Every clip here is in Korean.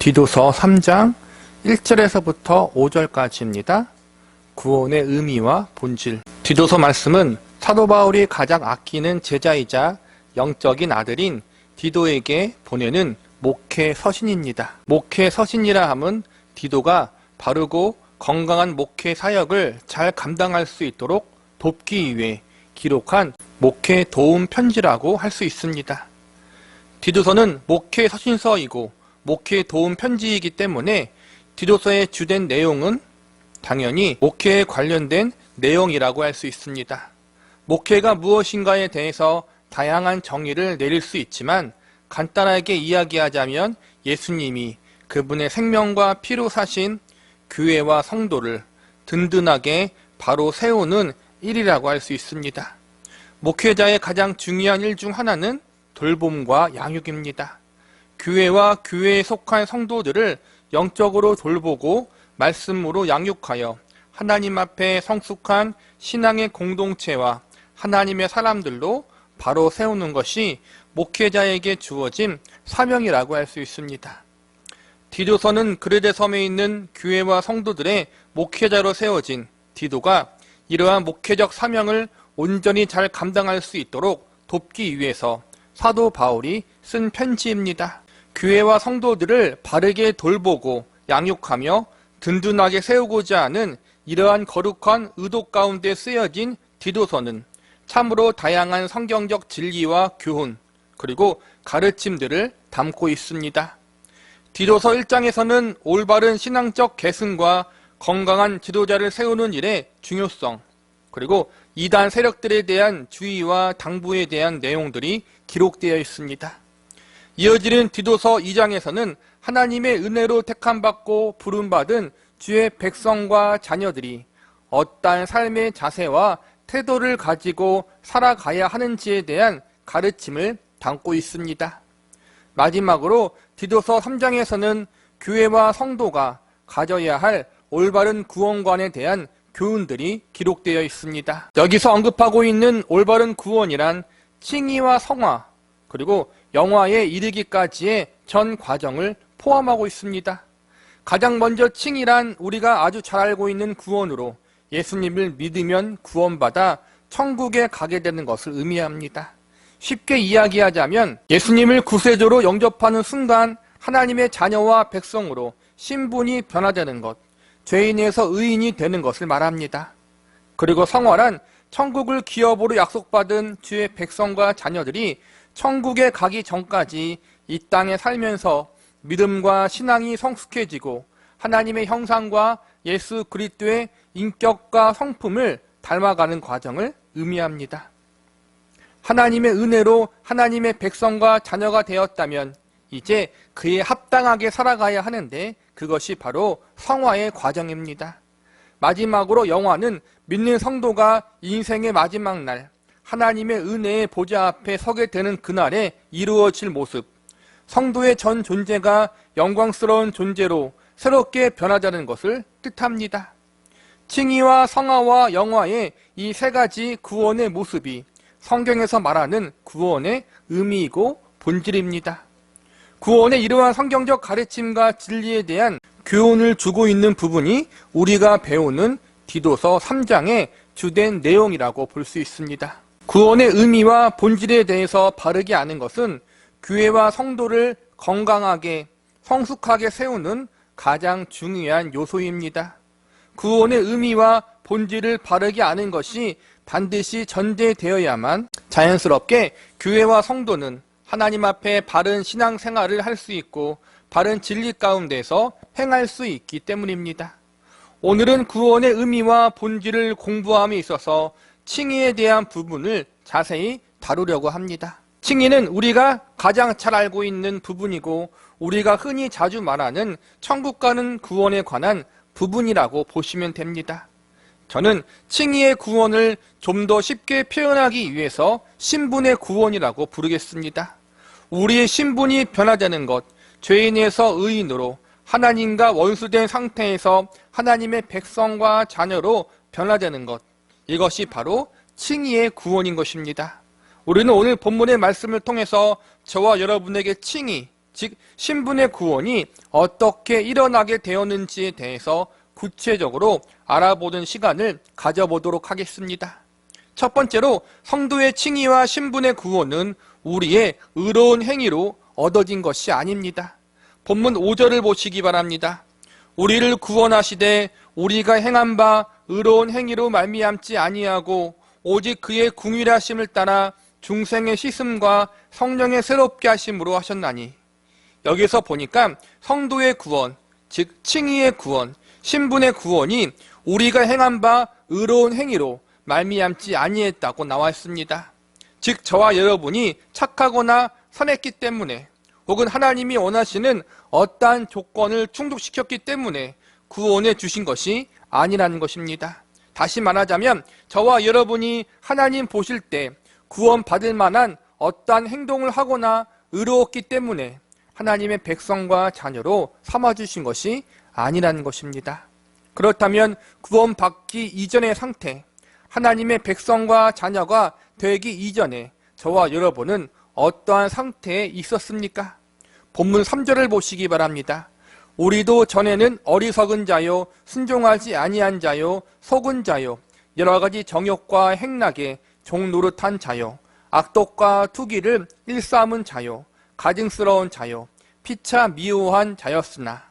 디도서 3장 1절에서부터 5절까지입니다. 구원의 의미와 본질. 디도서 말씀은 사도 바울이 가장 아끼는 제자이자 영적인 아들인 디도에게 보내는 목회 서신입니다. 목회 서신이라 함은 디도가 바르고 건강한 목회 사역을 잘 감당할 수 있도록 돕기 위해 기록한 목회 도움 편지라고 할 수 있습니다. 디도서는 목회 서신서이고 목회 도움 편지이기 때문에 디도서의 주된 내용은 당연히 목회에 관련된 내용이라고 할 수 있습니다. 목회가 무엇인가에 대해서 다양한 정의를 내릴 수 있지만 간단하게 이야기하자면 예수님이 그분의 생명과 피로 사신 교회와 성도를 든든하게 바로 세우는 일이라고 할 수 있습니다. 목회자의 가장 중요한 일 중 하나는 돌봄과 양육입니다. 교회와 교회에 속한 성도들을 영적으로 돌보고 말씀으로 양육하여 하나님 앞에 성숙한 신앙의 공동체와 하나님의 사람들로 바로 세우는 것이 목회자에게 주어진 사명이라고 할 수 있습니다. 디도서는 그레데 섬에 있는 교회와 성도들의 목회자로 세워진 디도가 이러한 목회적 사명을 온전히 잘 감당할 수 있도록 돕기 위해서 사도 바울이 쓴 편지입니다. 교회와 성도들을 바르게 돌보고 양육하며 든든하게 세우고자 하는 이러한 거룩한 의도 가운데 쓰여진 디도서는 참으로 다양한 성경적 진리와 교훈 그리고 가르침들을 담고 있습니다. 디도서 1장에서는 올바른 신앙적 계승과 건강한 지도자를 세우는 일의 중요성 그리고 이단 세력들에 대한 주의와 당부에 대한 내용들이 기록되어 있습니다. 이어지는 디도서 2장에서는 하나님의 은혜로 택함받고 부름받은 주의 백성과 자녀들이 어떠한 삶의 자세와 태도를 가지고 살아가야 하는지에 대한 가르침을 담고 있습니다. 마지막으로 디도서 3장에서는 교회와 성도가 가져야 할 올바른 구원관에 대한 교훈들이 기록되어 있습니다. 여기서 언급하고 있는 올바른 구원이란 칭의와 성화 그리고 영화에 이르기까지의 전 과정을 포함하고 있습니다. 가장 먼저 칭의란 우리가 아주 잘 알고 있는 구원으로 예수님을 믿으면 구원받아 천국에 가게 되는 것을 의미합니다. 쉽게 이야기하자면 예수님을 구세주로 영접하는 순간 하나님의 자녀와 백성으로 신분이 변화되는 것, 죄인에서 의인이 되는 것을 말합니다. 그리고 성화란 천국을 기업으로 약속받은 주의 백성과 자녀들이 천국에 가기 전까지 이 땅에 살면서 믿음과 신앙이 성숙해지고 하나님의 형상과 예수 그리스도의 인격과 성품을 닮아가는 과정을 의미합니다. 하나님의 은혜로 하나님의 백성과 자녀가 되었다면 이제 그에 합당하게 살아가야 하는데 그것이 바로 성화의 과정입니다. 마지막으로 영화는 믿는 성도가 인생의 마지막 날 하나님의 은혜의 보좌 앞에 서게 되는 그날에 이루어질 모습, 성도의 전 존재가 영광스러운 존재로 새롭게 변화되는 것을 뜻합니다. 칭의와 성화와 영화의 이 세 가지 구원의 모습이 성경에서 말하는 구원의 의미이고 본질입니다. 구원의 이러한 성경적 가르침과 진리에 대한 교훈을 주고 있는 부분이 우리가 배우는 디도서 3장의 주된 내용이라고 볼 수 있습니다. 구원의 의미와 본질에 대해서 바르게 아는 것은 교회와 성도를 건강하게 성숙하게 세우는 가장 중요한 요소입니다. 구원의 의미와 본질을 바르게 아는 것이 반드시 전제되어야만 자연스럽게 교회와 성도는 하나님 앞에 바른 신앙생활을 할 수 있고 바른 진리 가운데서 행할 수 있기 때문입니다. 오늘은 구원의 의미와 본질을 공부함에 있어서 칭의에 대한 부분을 자세히 다루려고 합니다. 칭의는 우리가 가장 잘 알고 있는 부분이고 우리가 흔히 자주 말하는 천국 가는 구원에 관한 부분이라고 보시면 됩니다. 저는 칭의의 구원을 좀 더 쉽게 표현하기 위해서 신분의 구원이라고 부르겠습니다. 우리의 신분이 변화되는 것, 죄인에서 의인으로 하나님과 원수된 상태에서 하나님의 백성과 자녀로 변화되는 것, 이것이 바로 칭의의 구원인 것입니다. 우리는 오늘 본문의 말씀을 통해서 저와 여러분에게 칭의, 즉 신분의 구원이 어떻게 일어나게 되었는지에 대해서 구체적으로 알아보는 시간을 가져보도록 하겠습니다. 첫 번째로 성도의 칭의와 신분의 구원은 우리의 의로운 행위로 얻어진 것이 아닙니다. 본문 5절을 보시기 바랍니다. 우리를 구원하시되 우리가 행한 바 의로운 행위로 말미암지 아니하고 오직 그의 궁휼하심을 따라 중생의 씻음과 성령의 새롭게 하심으로 하셨나니. 여기서 보니까 성도의 구원, 즉 칭의의 구원, 신분의 구원이 우리가 행한 바 의로운 행위로 말미암지 아니했다고 나와 있습니다. 즉 저와 여러분이 착하거나 선했기 때문에 혹은 하나님이 원하시는 어떠한 조건을 충족시켰기 때문에 구원해 주신 것이 아니라는 것입니다. 다시 말하자면 저와 여러분이 하나님 보실 때 구원받을 만한 어떠한 행동을 하거나 의로웠기 때문에 하나님의 백성과 자녀로 삼아주신 것이 아니라는 것입니다. 그렇다면 구원받기 이전의 상태, 하나님의 백성과 자녀가 되기 이전에 저와 여러분은 어떠한 상태에 있었습니까? 본문 3절을 보시기 바랍니다. 우리도 전에는 어리석은 자요, 순종하지 아니한 자요, 속은 자요, 여러 가지 정욕과 행락에 종노릇한 자요, 악독과 투기를 일삼은 자요, 가증스러운 자요, 피차 미워한 자였으나.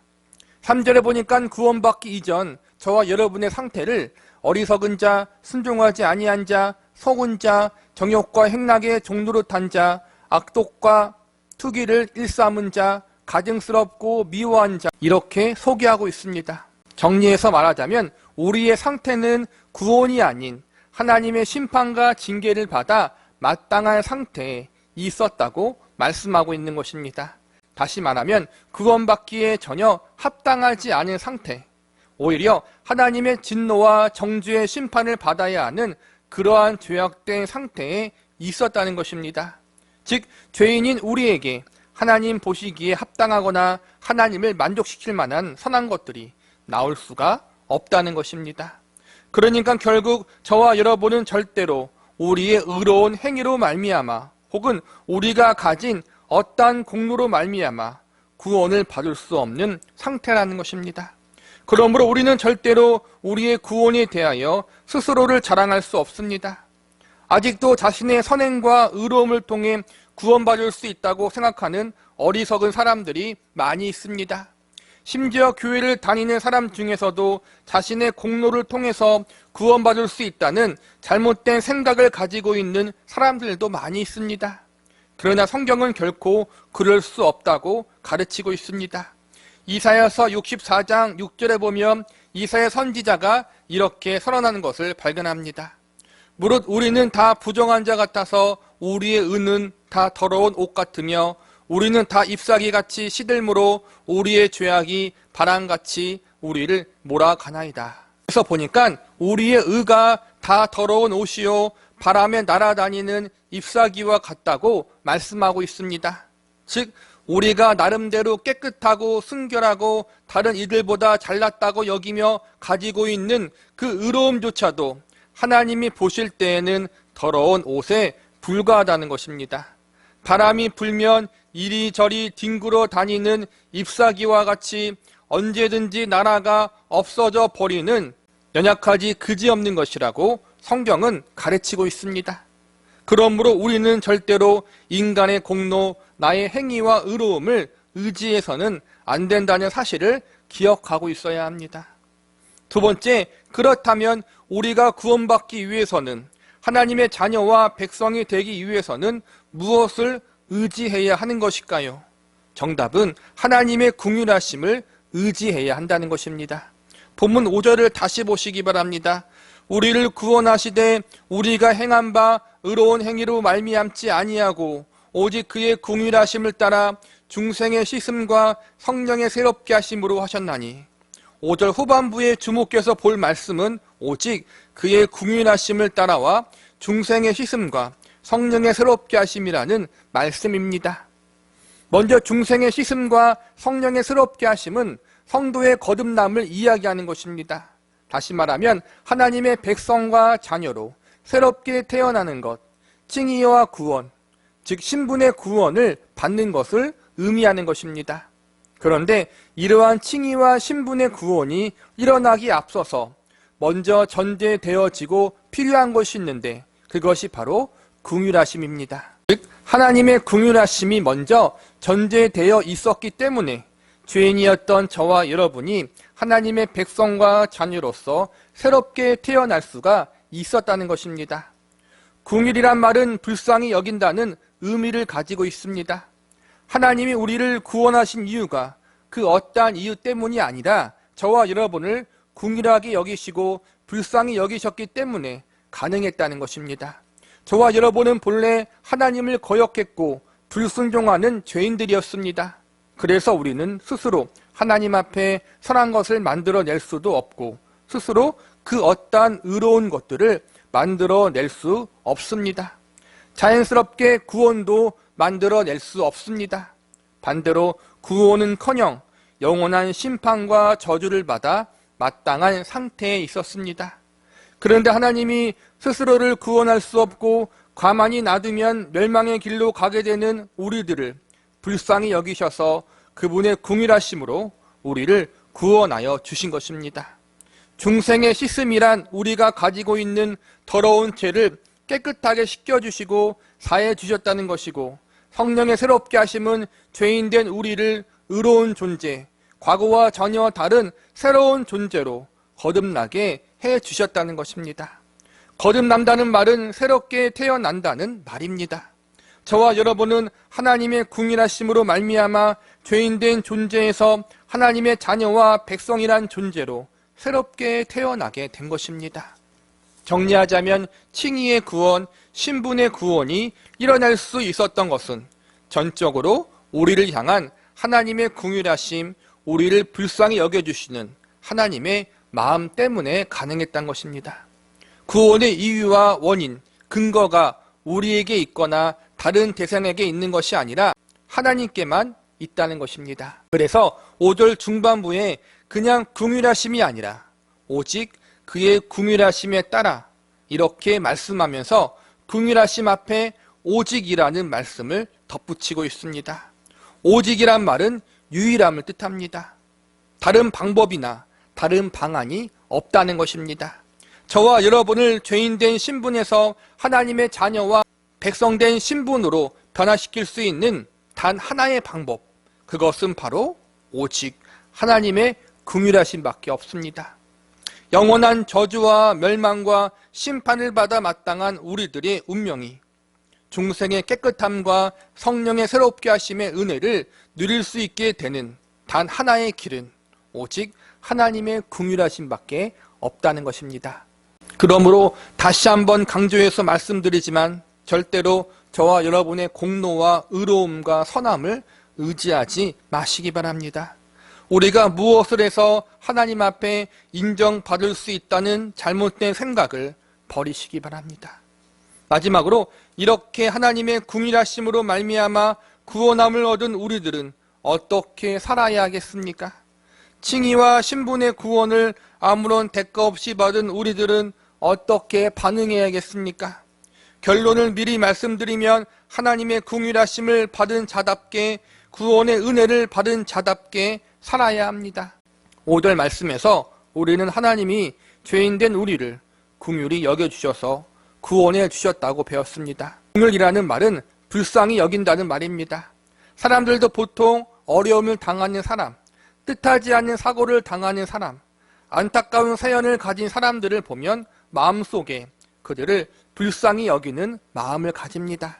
3절에 보니까 구원받기 이전 저와 여러분의 상태를 어리석은 자, 순종하지 아니한 자, 속은 자, 정욕과 행락에 종노릇한 자, 악독과 투기를 일삼은 자, 가증스럽고 미워한 자, 이렇게 소개하고 있습니다. 정리해서 말하자면 우리의 상태는 구원이 아닌 하나님의 심판과 징계를 받아 마땅한 상태에 있었다고 말씀하고 있는 것입니다. 다시 말하면 구원받기에 전혀 합당하지 않은 상태, 오히려 하나님의 진노와 정죄의 심판을 받아야 하는 그러한 죄악된 상태에 있었다는 것입니다. 즉 죄인인 우리에게 하나님 보시기에 합당하거나 하나님을 만족시킬 만한 선한 것들이 나올 수가 없다는 것입니다. 그러니까 결국 저와 여러분은 절대로 우리의 의로운 행위로 말미암아 혹은 우리가 가진 어떠한 공로로 말미암아 구원을 받을 수 없는 상태라는 것입니다. 그러므로 우리는 절대로 우리의 구원에 대하여 스스로를 자랑할 수 없습니다. 아직도 자신의 선행과 의로움을 통해 구원받을 수 있다고 생각하는 어리석은 사람들이 많이 있습니다. 심지어 교회를 다니는 사람 중에서도 자신의 공로를 통해서 구원받을 수 있다는 잘못된 생각을 가지고 있는 사람들도 많이 있습니다. 그러나 성경은 결코 그럴 수 없다고 가르치고 있습니다. 이사야서 64장 6절에 보면 이사야 선지자가 이렇게 선언하는 것을 발견합니다. 무릇 우리는 다 부정한 자 같아서 우리의 의는 다 더러운 옷 같으며 우리는 다 잎사귀같이 시들므로 우리의 죄악이 바람같이 우리를 몰아가나이다. 그래서 보니까 우리의 의가 다 더러운 옷이요 바람에 날아다니는 잎사귀와 같다고 말씀하고 있습니다. 즉 우리가 나름대로 깨끗하고 순결하고 다른 이들보다 잘났다고 여기며 가지고 있는 그 의로움조차도 하나님이 보실 때에는 더러운 옷에 불과하다는 것입니다. 바람이 불면 이리저리 뒹굴어 다니는 잎사귀와 같이 언제든지 나라가 없어져 버리는 연약하지 그지없는 것이라고 성경은 가르치고 있습니다. 그러므로 우리는 절대로 인간의 공로, 나의 행위와 의로움을 의지해서는 안 된다는 사실을 기억하고 있어야 합니다. 두 번째, 그렇다면 우리가 구원받기 위해서는 하나님의 자녀와 백성이 되기 위해서는 무엇을 의지해야 하는 것일까요? 정답은 하나님의 궁휼하심을 의지해야 한다는 것입니다. 본문 5절을 다시 보시기 바랍니다. 우리를 구원하시되 우리가 행한 바 의로운 행위로 말미암지 아니하고 오직 그의 궁휼하심을 따라 중생의 씻음과 성령의 새롭게 하심으로 하셨나니. 5절 후반부에 주목해서 볼 말씀은 오직 그의 궁휼하심을 따라와 중생의 씻음과 성령의 새롭게 하심이라는 말씀입니다. 먼저 중생의 씻음과 성령의 새롭게 하심은 성도의 거듭남을 이야기하는 것입니다. 다시 말하면 하나님의 백성과 자녀로 새롭게 태어나는 것, 칭의와 구원, 즉 신분의 구원을 받는 것을 의미하는 것입니다. 그런데 이러한 칭의와 신분의 구원이 일어나기 앞서서 먼저 전제되어지고 필요한 것이 있는데 그것이 바로 긍휼하심입니다. 즉 하나님의 긍휼하심이 먼저 전제되어 있었기 때문에 죄인이었던 저와 여러분이 하나님의 백성과 자녀로서 새롭게 태어날 수가 있었다는 것입니다. 긍휼이란 말은 불쌍히 여긴다는 의미를 가지고 있습니다. 하나님이 우리를 구원하신 이유가 그 어떠한 이유 때문이 아니라 저와 여러분을 긍휼하게 여기시고 불쌍히 여기셨기 때문에 가능했다는 것입니다. 저와 여러분은 본래 하나님을 거역했고 불순종하는 죄인들이었습니다. 그래서 우리는 스스로 하나님 앞에 선한 것을 만들어낼 수도 없고 스스로 그 어떠한 의로운 것들을 만들어낼 수 없습니다. 자연스럽게 구원도 만들어낼 수 없습니다. 반대로 구원은커녕 영원한 심판과 저주를 받아 마땅한 상태에 있었습니다. 그런데 하나님이 스스로를 구원할 수 없고 가만히 놔두면 멸망의 길로 가게 되는 우리들을 불쌍히 여기셔서 그분의 긍휼하심으로 우리를 구원하여 주신 것입니다. 중생의 씻음이란 우리가 가지고 있는 더러운 죄를 깨끗하게 씻겨주시고 사해 주셨다는 것이고, 성령의 새롭게 하심은 죄인된 우리를 의로운 존재, 과거와 전혀 다른 새로운 존재로 거듭나게 해 주셨다는 것입니다. 거듭난다는 말은 새롭게 태어난다는 말입니다. 저와 여러분은 하나님의 긍휼하심으로 말미암아 죄인된 존재에서 하나님의 자녀와 백성이란 존재로 새롭게 태어나게 된 것입니다. 정리하자면 칭의의 구원, 신분의 구원이 일어날 수 있었던 것은 전적으로 우리를 향한 하나님의 긍휼하심, 우리를 불쌍히 여겨주시는 하나님의 마음 때문에 가능했던 것입니다. 구원의 이유와 원인, 근거가 우리에게 있거나 다른 대상에게 있는 것이 아니라 하나님께만 있다는 것입니다. 그래서 5절 중반부에 그냥 긍휼하심이 아니라 오직 그의 긍휼하심에 따라 이렇게 말씀하면서 긍휼하심 앞에 오직이라는 말씀을 덧붙이고 있습니다. 오직이란 말은 유일함을 뜻합니다. 다른 방법이나 다른 방안이 없다는 것입니다. 저와 여러분을 죄인된 신분에서 하나님의 자녀와 백성된 신분으로 변화시킬 수 있는 단 하나의 방법, 그것은 바로 오직 하나님의 긍휼하심밖에 없습니다. 영원한 저주와 멸망과 심판을 받아 마땅한 우리들의 운명이 중생의 깨끗함과 성령의 새롭게 하심의 은혜를 누릴 수 있게 되는 단 하나의 길은 오직 하나님의 긍휼하심밖에 없다는 것입니다. 그러므로 다시 한번 강조해서 말씀드리지만 절대로 저와 여러분의 공로와 의로움과 선함을 의지하지 마시기 바랍니다. 우리가 무엇을 해서 하나님 앞에 인정받을 수 있다는 잘못된 생각을 버리시기 바랍니다. 마지막으로 이렇게 하나님의 긍휼하심으로 말미암아 구원함을 얻은 우리들은 어떻게 살아야 하겠습니까? 칭의와 신분의 구원을 아무런 대가 없이 받은 우리들은 어떻게 반응해야겠습니까? 결론을 미리 말씀드리면 하나님의 긍휼하심을 받은 자답게, 구원의 은혜를 받은 자답게 살아야 합니다. 5절 말씀에서 우리는 하나님이 죄인된 우리를 긍휼히 여겨주셔서 구원해 주셨다고 배웠습니다. 긍휼이라는 말은 불쌍히 여긴다는 말입니다. 사람들도 보통 어려움을 당하는 사람, 뜻하지 않는 사고를 당하는 사람, 안타까운 사연을 가진 사람들을 보면 마음속에 그들을 불쌍히 여기는 마음을 가집니다.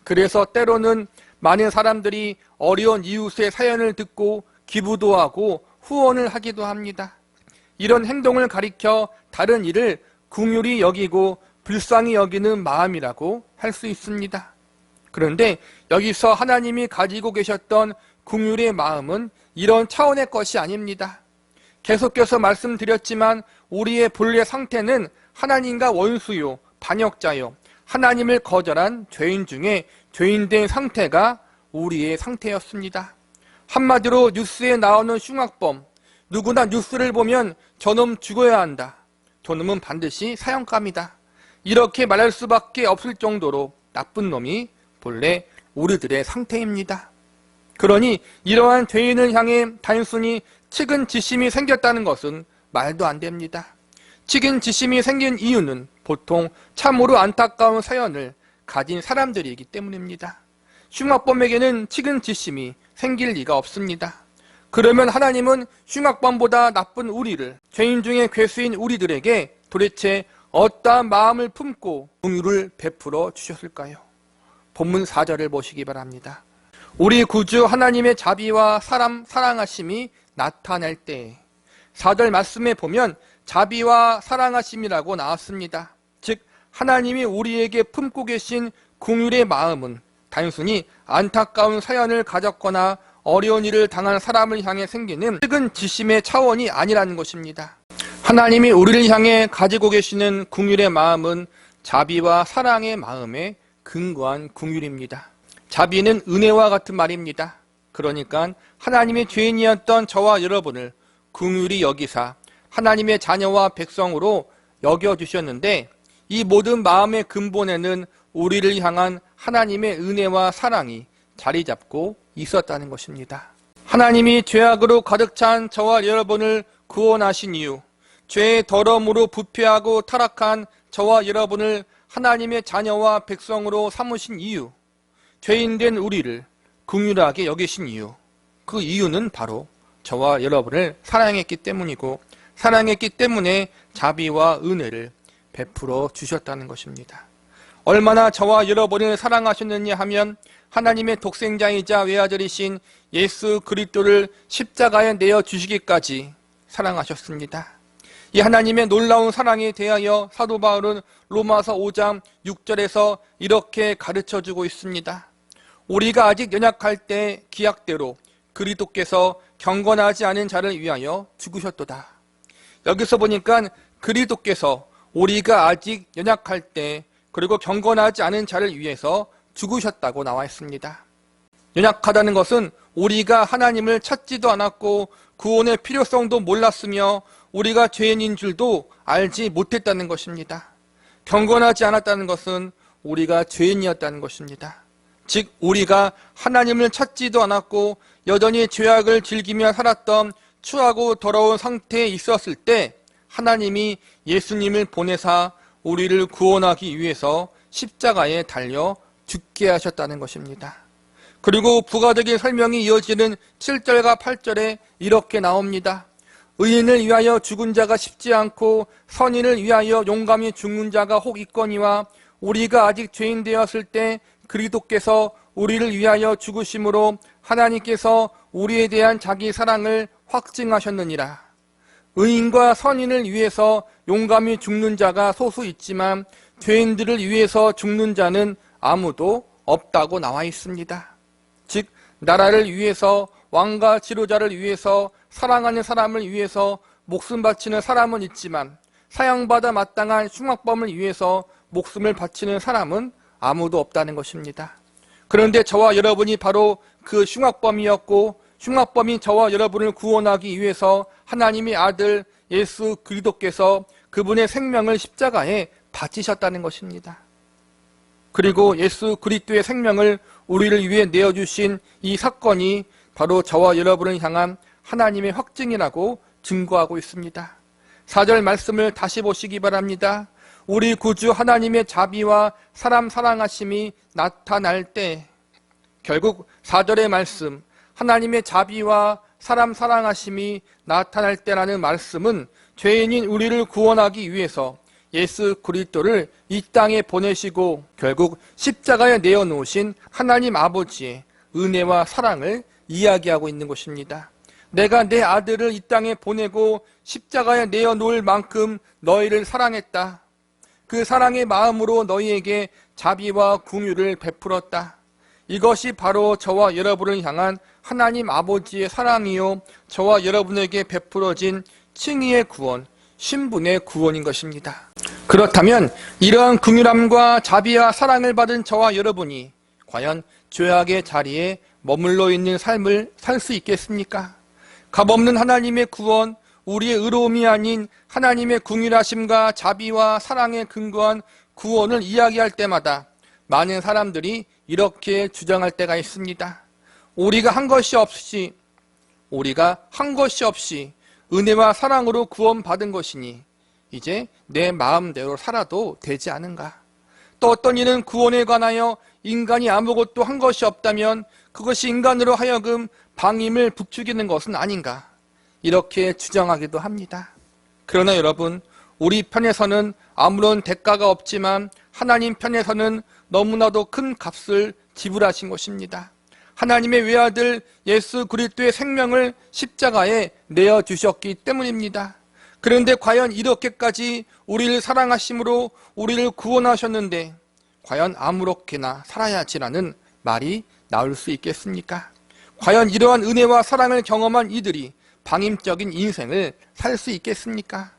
그래서 때로는 많은 사람들이 어려운 이웃의 사연을 듣고 기부도 하고 후원을 하기도 합니다. 이런 행동을 가리켜 다른 이를 긍휼히 여기고 불쌍히 여기는 마음이라고 할 수 있습니다. 그런데 여기서 하나님이 가지고 계셨던 긍휼의 마음은 이런 차원의 것이 아닙니다. 계속해서 말씀드렸지만 우리의 본래 상태는 하나님과 원수요, 반역자요, 하나님을 거절한 죄인 중에 죄인된 상태가 우리의 상태였습니다. 한마디로 뉴스에 나오는 흉악범, 누구나 뉴스를 보면 저놈 죽어야 한다, 저놈은 반드시 사형감이다, 이렇게 말할 수밖에 없을 정도로 나쁜 놈이 본래 우리들의 상태입니다. 그러니 이러한 죄인을 향해 단순히 측은지심이 생겼다는 것은 말도 안 됩니다. 측은지심이 생긴 이유는 보통 참으로 안타까운 사연을 가진 사람들이기 때문입니다. 흉악범에게는 측은지심이 생길 리가 없습니다. 그러면 하나님은 흉악범보다 나쁜 우리를, 죄인 중에 괴수인 우리들에게 도대체 어떠한 마음을 품고 긍휼을 베풀어 주셨을까요? 본문 4절을 보시기 바랍니다. 우리 구주 하나님의 자비와 사람 사랑하심이 나타날 때, 4절 말씀에 보면 자비와 사랑하심이라고 나왔습니다. 즉 하나님이 우리에게 품고 계신 긍휼의 마음은 단순히 안타까운 사연을 가졌거나 어려운 일을 당한 사람을 향해 생기는 측은지심의 차원이 아니라는 것입니다. 하나님이 우리를 향해 가지고 계시는 긍휼의 마음은 자비와 사랑의 마음에 근거한 긍휼입니다. 자비는 은혜와 같은 말입니다. 그러니까 하나님의 죄인이었던 저와 여러분을 긍휼히 여기사 하나님의 자녀와 백성으로 여겨주셨는데, 이 모든 마음의 근본에는 우리를 향한 하나님의 은혜와 사랑이 자리 잡고 있었다는 것입니다. 하나님이 죄악으로 가득 찬 저와 여러분을 구원하신 이유, 죄의 더러움으로 부패하고 타락한 저와 여러분을 하나님의 자녀와 백성으로 삼으신 이유, 죄인된 우리를 긍휼하게 여기신 이유, 그 이유는 바로 저와 여러분을 사랑했기 때문이고, 사랑했기 때문에 자비와 은혜를 베풀어 주셨다는 것입니다. 얼마나 저와 여러분을 사랑하셨느냐 하면 하나님의 독생자이자 외아들이신 예수 그리스도를 십자가에 내어주시기까지 사랑하셨습니다. 이 하나님의 놀라운 사랑에 대하여 사도 바울은 로마서 5장 6절에서 이렇게 가르쳐주고 있습니다. 우리가 아직 연약할 때 기약대로 그리스도께서 경건하지 않은 자를 위하여 죽으셨도다. 여기서 보니까 그리스도께서 우리가 아직 연약할 때 그리고 경건하지 않은 자를 위해서 죽으셨다고 나와 있습니다. 연약하다는 것은 우리가 하나님을 찾지도 않았고 구원의 필요성도 몰랐으며 우리가 죄인인 줄도 알지 못했다는 것입니다. 경건하지 않았다는 것은 우리가 죄인이었다는 것입니다. 즉 우리가 하나님을 찾지도 않았고 여전히 죄악을 즐기며 살았던 추하고 더러운 상태에 있었을 때 하나님이 예수님을 보내사 우리를 구원하기 위해서 십자가에 달려 죽게 하셨다는 것입니다. 그리고 부가적인 설명이 이어지는 7절과 8절에 이렇게 나옵니다. 의인을 위하여 죽은 자가 쉽지 않고 선인을 위하여 용감히 죽는 자가 혹 있거니와 우리가 아직 죄인 되었을 때 그리스도께서 우리를 위하여 죽으심으로 하나님께서 우리에 대한 자기 사랑을 확증하셨느니라. 의인과 선인을 위해서 용감히 죽는 자가 소수 있지만 죄인들을 위해서 죽는 자는 아무도 없다고 나와 있습니다. 즉 나라를 위해서, 왕과 지도자를 위해서, 사랑하는 사람을 위해서 목숨 바치는 사람은 있지만 사형받아 마땅한 흉악범을 위해서 목숨을 바치는 사람은 아무도 없다는 것입니다. 그런데 저와 여러분이 바로 그 흉악범이었고, 흉악범인 저와 여러분을 구원하기 위해서 하나님의 아들 예수 그리스도께서 그분의 생명을 십자가에 바치셨다는 것입니다. 그리고 예수 그리스도의 생명을 우리를 위해 내어주신 이 사건이 바로 저와 여러분을 향한 하나님의 확증이라고 증거하고 있습니다. 4절 말씀을 다시 보시기 바랍니다. 우리 구주 하나님의 자비와 사람 사랑하심이 나타날 때, 결국 4절의 말씀, 하나님의 자비와 사람 사랑하심이 나타날 때라는 말씀은 죄인인 우리를 구원하기 위해서 예수 그리스도를 이 땅에 보내시고 결국 십자가에 내어놓으신 하나님 아버지의 은혜와 사랑을 이야기하고 있는 것입니다. 내가 내 아들을 이 땅에 보내고 십자가에 내어놓을 만큼 너희를 사랑했다. 그 사랑의 마음으로 너희에게 자비와 긍휼을 베풀었다. 이것이 바로 저와 여러분을 향한 하나님 아버지의 사랑이요 저와 여러분에게 베풀어진 칭의의 구원, 신분의 구원인 것입니다. 그렇다면 이러한 긍휼함과 자비와 사랑을 받은 저와 여러분이 과연 죄악의 자리에 머물러 있는 삶을 살 수 있겠습니까? 값없는 하나님의 구원, 우리의 의로움이 아닌 하나님의 긍휼하심과 자비와 사랑에 근거한 구원을 이야기할 때마다 많은 사람들이 이렇게 주장할 때가 있습니다. 우리가 한 것이 없이 은혜와 사랑으로 구원받은 것이니 이제 내 마음대로 살아도 되지 않은가? 또 어떤 이는 구원에 관하여 인간이 아무것도 한 것이 없다면 그것이 인간으로 하여금 방임을 부추기는 것은 아닌가? 이렇게 주장하기도 합니다. 그러나 여러분, 우리 편에서는 아무런 대가가 없지만 하나님 편에서는 너무나도 큰 값을 지불하신 것입니다. 하나님의 외아들 예수 그리스도의 생명을 십자가에 내어주셨기 때문입니다. 그런데 과연 이렇게까지 우리를 사랑하심으로 우리를 구원하셨는데 과연 아무렇게나 살아야지라는 말이 나올 수 있겠습니까? 과연 이러한 은혜와 사랑을 경험한 이들이 방임적인 인생을 살 수 있겠습니까?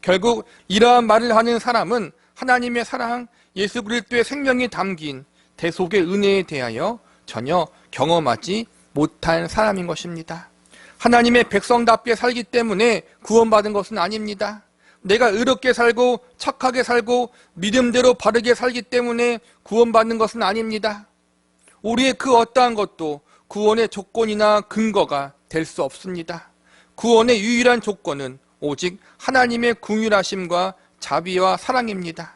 결국 이러한 말을 하는 사람은 하나님의 사랑, 예수 그리스도의 생명이 담긴 대속의 은혜에 대하여 전혀 경험하지 못한 사람인 것입니다. 하나님의 백성답게 살기 때문에 구원받은 것은 아닙니다. 내가 의롭게 살고 착하게 살고 믿음대로 바르게 살기 때문에 구원받는 것은 아닙니다. 우리의 그 어떠한 것도 구원의 조건이나 근거가 될 수 없습니다. 구원의 유일한 조건은 오직 하나님의 긍휼하심과 자비와 사랑입니다.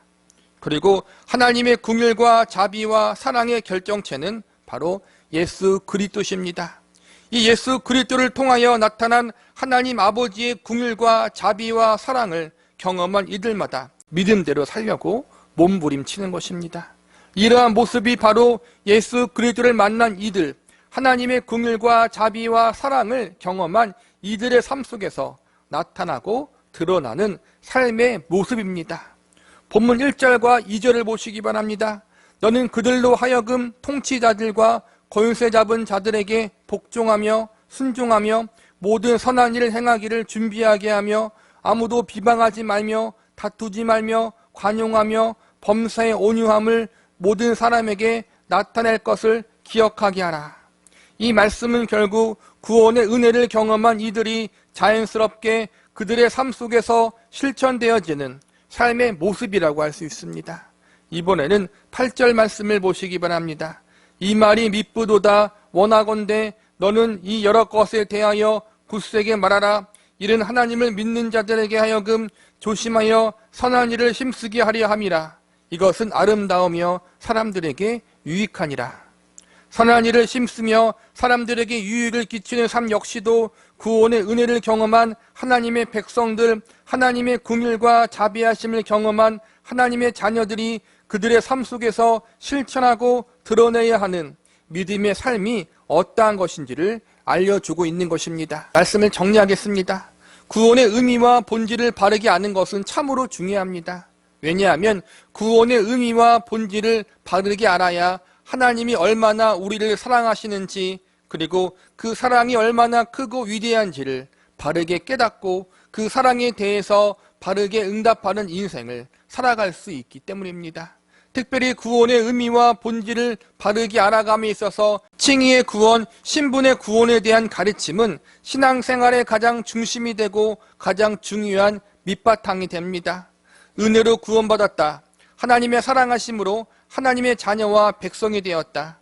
그리고 하나님의 긍휼과 자비와 사랑의 결정체는 바로 예수 그리스도십니다. 이 예수 그리스도를 통하여 나타난 하나님 아버지의 긍휼과 자비와 사랑을 경험한 이들마다 믿음대로 살려고 몸부림치는 것입니다. 이러한 모습이 바로 예수 그리스도를 만난 이들, 하나님의 긍휼과 자비와 사랑을 경험한 이들의 삶 속에서 나타나고 드러나는 삶의 모습입니다. 본문 1절과 2절을 보시기 바랍니다. 너는 그들로 하여금 통치자들과 권세 잡은 자들에게 복종하며 순종하며 모든 선한 일을 행하기를 준비하게 하며 아무도 비방하지 말며 다투지 말며 관용하며 범사의 온유함을 모든 사람에게 나타낼 것을 기억하게 하라. 이 말씀은 결국 구원의 은혜를 경험한 이들이 자연스럽게 그들의 삶 속에서 실천되어지는 삶의 모습이라고 할 수 있습니다. 이번에는 8절 말씀을 보시기 바랍니다. 이 말이 미쁘도다 원하건대 너는 이 여러 것에 대하여 굳세게 말하라. 이는 하나님을 믿는 자들에게 하여금 조심하여 선한 일을 힘쓰게 하려 함이라. 이것은 아름다우며 사람들에게 유익하니라. 선한 일을 힘쓰며 사람들에게 유익을 끼치는 삶 역시도 구원의 은혜를 경험한 하나님의 백성들, 하나님의 긍휼과 자비하심을 경험한 하나님의 자녀들이 그들의 삶 속에서 실천하고 드러내야 하는 믿음의 삶이 어떠한 것인지를 알려주고 있는 것입니다. 말씀을 정리하겠습니다. 구원의 의미와 본질을 바르게 아는 것은 참으로 중요합니다. 왜냐하면 구원의 의미와 본질을 바르게 알아야 하나님이 얼마나 우리를 사랑하시는지, 그리고 그 사랑이 얼마나 크고 위대한지를 바르게 깨닫고 그 사랑에 대해서 바르게 응답하는 인생을 살아갈 수 있기 때문입니다. 특별히 구원의 의미와 본질을 바르게 알아감에 있어서 칭의의 구원, 신분의 구원에 대한 가르침은 신앙생활의 가장 중심이 되고 가장 중요한 밑바탕이 됩니다. 은혜로 구원받았다. 하나님의 사랑하심으로 하나님의 자녀와 백성이 되었다.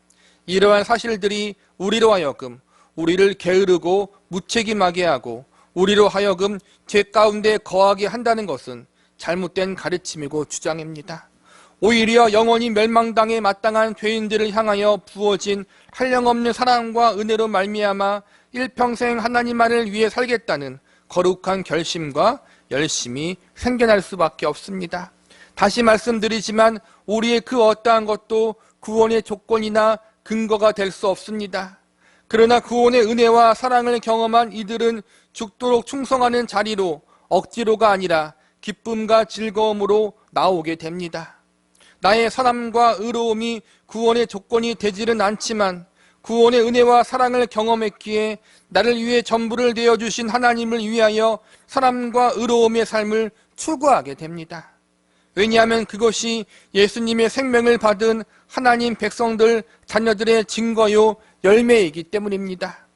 이러한 사실들이 우리로 하여금 우리를 게으르고 무책임하게 하고 우리로 하여금 죄 가운데 거하게 한다는 것은 잘못된 가르침이고 주장입니다. 오히려 영원히 멸망당에 마땅한 죄인들을 향하여 부어진 한량없는 사랑과 은혜로 말미암아 일평생 하나님만을 위해 살겠다는 거룩한 결심과 열심이 생겨날 수밖에 없습니다. 다시 말씀드리지만 우리의 그 어떠한 것도 구원의 조건이나 근거가 될 수 없습니다. 그러나 구원의 은혜와 사랑을 경험한 이들은 죽도록 충성하는 자리로 억지로가 아니라 기쁨과 즐거움으로 나오게 됩니다. 나의 선함과 의로움이 구원의 조건이 되지는 않지만 구원의 은혜와 사랑을 경험했기에 나를 위해 전부를 내어주신 하나님을 위하여 선함과 의로움의 삶을 추구하게 됩니다. 왜냐하면 그것이 예수님의 생명을 받은 하나님 백성들, 자녀들의 증거요 열매이기 때문입니다.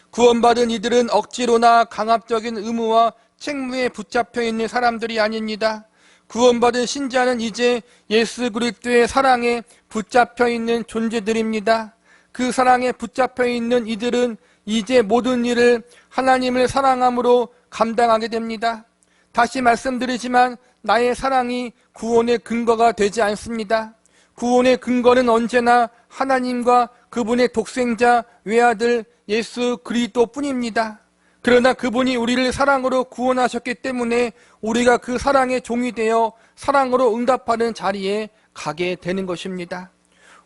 구원받은 이들은 억지로나 강압적인 의무와 책무에 붙잡혀 있는 사람들이 아닙니다. 구원받은 신자는 이제 예수 그리스도의 사랑에 붙잡혀 있는 존재들입니다. 그 사랑에 붙잡혀 있는 이들은 이제 모든 일을 하나님을 사랑함으로 감당하게 됩니다. 다시 말씀드리지만 나의 사랑이 구원의 근거가 되지 않습니다. 구원의 근거는 언제나 하나님과 그분의 독생자 외아들 예수 그리스도뿐입니다. 그러나 그분이 우리를 사랑으로 구원하셨기 때문에 우리가 그 사랑의 종이 되어 사랑으로 응답하는 자리에 가게 되는 것입니다.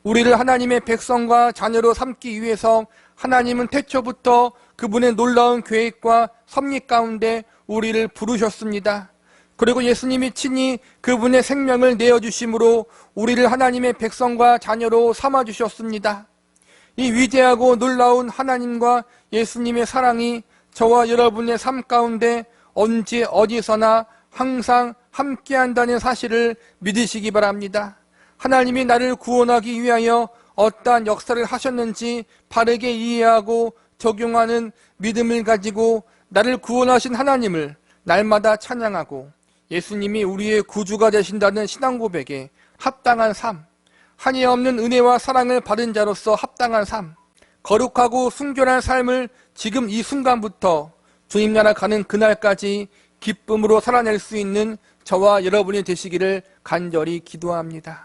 우리를 하나님의 백성과 자녀로 삼기 위해서 하나님은 태초부터 그분의 놀라운 계획과 섭리 가운데 우리를 부르셨습니다. 그리고 예수님이 친히 그분의 생명을 내어주심으로 우리를 하나님의 백성과 자녀로 삼아주셨습니다. 이 위대하고 놀라운 하나님과 예수님의 사랑이 저와 여러분의 삶 가운데 언제 어디서나 항상 함께한다는 사실을 믿으시기 바랍니다. 하나님이 나를 구원하기 위하여 어떠한 역사를 하셨는지 바르게 이해하고 적용하는 믿음을 가지고 나를 구원하신 하나님을 날마다 찬양하고 예수님이 우리의 구주가 되신다는 신앙 고백에 합당한 삶, 한이 없는 은혜와 사랑을 받은 자로서 합당한 삶, 거룩하고 순결한 삶을 지금 이 순간부터 주님 나라 가는 그날까지 기쁨으로 살아낼 수 있는 저와 여러분이 되시기를 간절히 기도합니다.